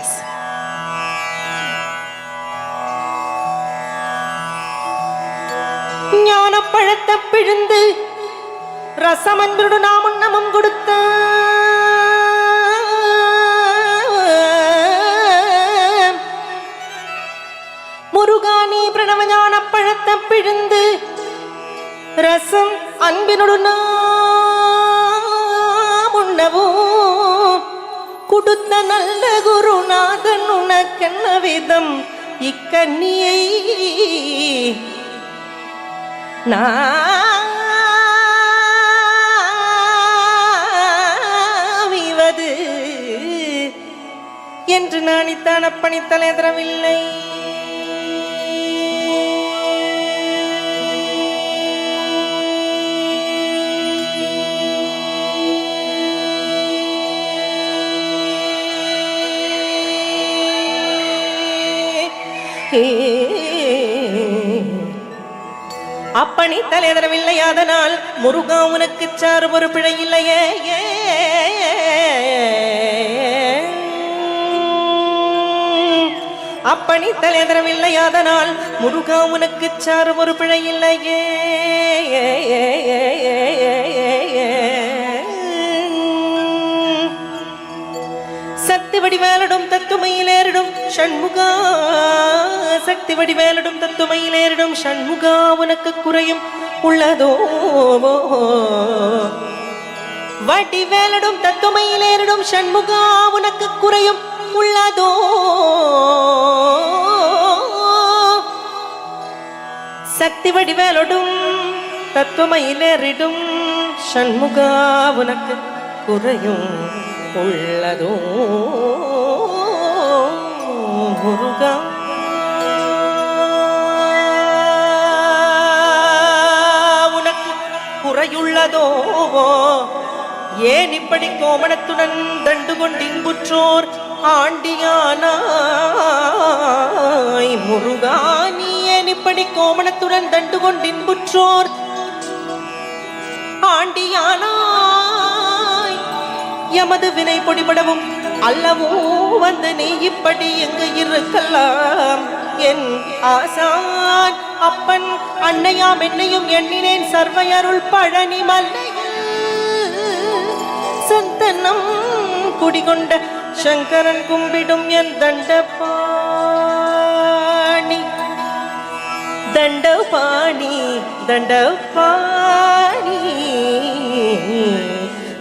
S. ஞானப்பழத்தை பிழிந்து ரசமன்புடு நாம் உண்ணமும் கொடுத்த முருகானி பிரணவ ஞானப்பழத்தை பிழிந்து ரசம் அன்பினோடு நாம் உண்ணவும் கொடுத்த நல்ல குருநாதன் உனக்கென்ன விதம் இக்கண்ணியை நாவிவது என்று நாணித்தான் அப்பணித்தலை தரவில்லை. அப்பணி தலைதரவில்லை, அதனால் முருகா உனக்கு சார் ஒரு பிழை இல்லையே. அப்பணி தலைதரவில்லை, அதனால் முருகா உனக்கு சார் ஒரு பிழை இல்லையே. சக்தி வடிவேலடும் தத்துமையிலேறிடும் ஷண்முகா, சக்தி வடிவேலடும் தத்துமையிலேறிடும் ஷண்முகா உனக்கு குறையும் உள்ளதோ. வடிவேலடும் தத்துமையிலேறிடும் ஷண்முகா உனக்கு குறையும் உள்ளதோ. சக்தி வடிவேலடும் தத்துமையிலேறிடும் ஷண்முகா உனக்கு குறையும் உள்ளதோ. முருகா உனக்கு குறையுள்ளதோ. ஏன் இப்படி கோமணத்துடன் தண்டு கொண்டின்புற்றோர் ஆண்டியானாய். முருகா நீ ஏன் இப்படி கோமணத்துடன் தண்டு கொண்டின்புற்றோர் ஆண்டியானாய். எமது வினை பொடிபடவும் அல்லவோ வந்து நீ இப்படி எங்கு இருக்கலாம். என் ஆசான் அப்பன் அன்னையாம் என்னையும் எண்ணினேன் சர்வையருள் பழனி மல்லையில் சந்தனம் குடிகொண்ட சங்கரன் கும்பிடும் என் தண்டபாணி தண்டபாணி தண்டபாணி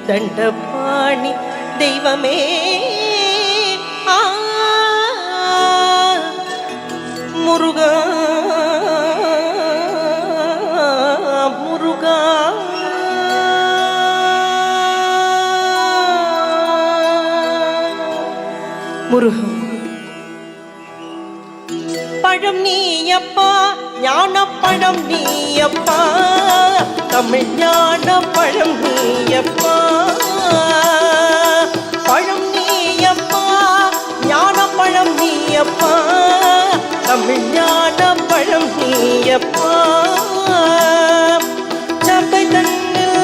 தண்டபாணி தெய்வமே. முருகா முருகா முருகா. பழம் நீயப்பா ஞானப்பழம் நீயப்பா, தமிழ் ஞான பழம் நீயப்பா. பழம் நீயப்பா ஞானப்பழம் நீயப்பா, தமிழ் ஞான பழம் நீயப்பா. சபை தன்னில்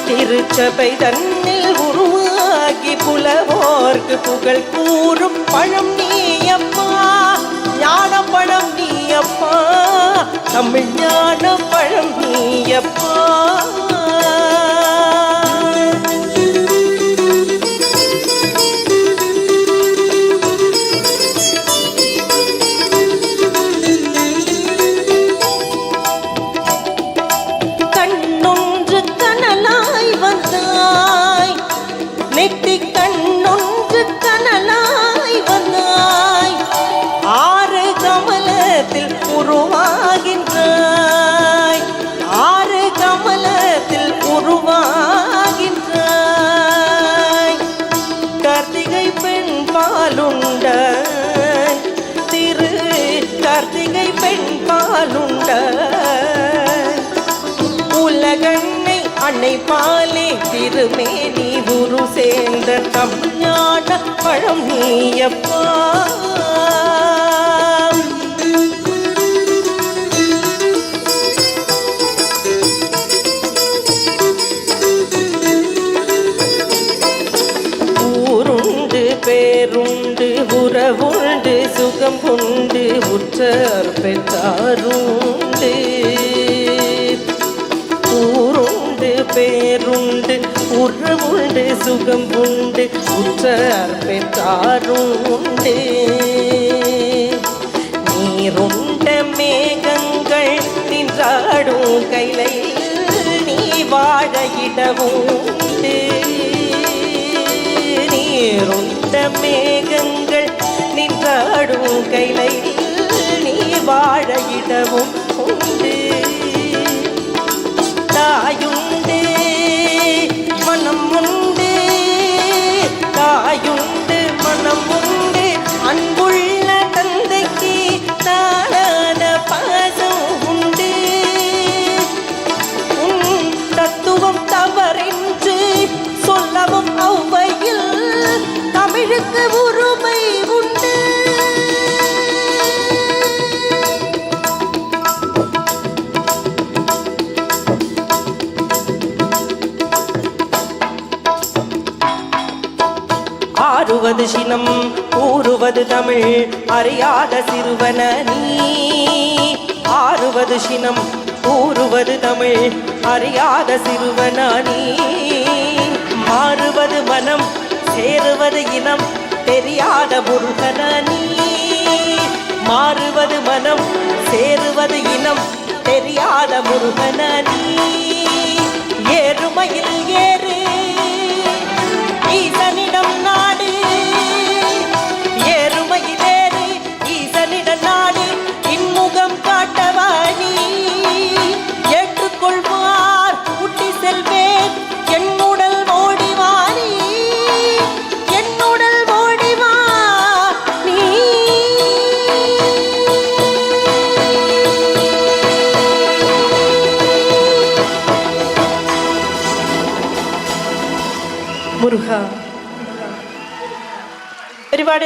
திருச்சபை தன்னில் உருவாகி புலவோர்க்கு புகழ் கூறும் பழம் நீயப்பா. ஞான பழம் நீயப்பா, தமிழ் ஞான பழம் நீயப்பா. கண்ணொன்று கனலாய் வந்தாய், நெட்டி கண்ணொன்று கனலாய் வந்தாய். ஆறு கமலத்தில் உருவாகின்றாய், ஆறு கமலத்தில் உருவாகின்றாய். கார்த்திகை பெண் பாலுண்ட திரு கார்த்திகை பெண் பாலுண்ட உலகண்ணை அன்னை பாலே திருமேனி குரு சேர்ந்த தம் ஞான பழம் நீயப்பா. சுகம் உண்டு உற்றார் பெற்றாருண்டு ஊருண்டு பேருண்டு உறவுண்டு சுகம் உண்டு உற்றார் பெற்றாருண்டு நீருண்ட மேகங்கள் நின்றாடும் கைலையில் நீ வாழ இடவுண்டு நீருண்ட மேகங்கள் நின்றாடும் கைலையில் நீ வாழ இடவும் உண்டு தாயுண்டு மனம் உண்டு தாயுண்டு மனம் உண்டு அன்புள்ள தந்தைக்கு தானான பாசம் உண்டு உன் தத்துவம் தவறின்றி சொல்லவும் ஔவையில் தமிழுக்கு உரிமை உண்டு ஆறுவது சினம் கூறுவது தமிழ் அறியாத சிறுவன நீ ஆறுவது சினம் கூறுவது தமிழ் அறியாத சிறுவன நீ மாறுவது மனம் சேருவது இனம் தெரியாத முருகன நீ மாறுவது மனம் சேருவது இனம் தெரியாத முருகன நீ ஏறுமையில் ஏறு ஈசனிடம் நாடு ஏறுமையிலேறு ஈசனிடம் நாடு இன்முகம் காட்டவாணி ஏற்றுக்கொள்வார் ஊட்டி செல்வேன் என்னுடல் ஓடிவானி என்னுடல் ஓடிவா நீ മുരുക ഒരുപാട്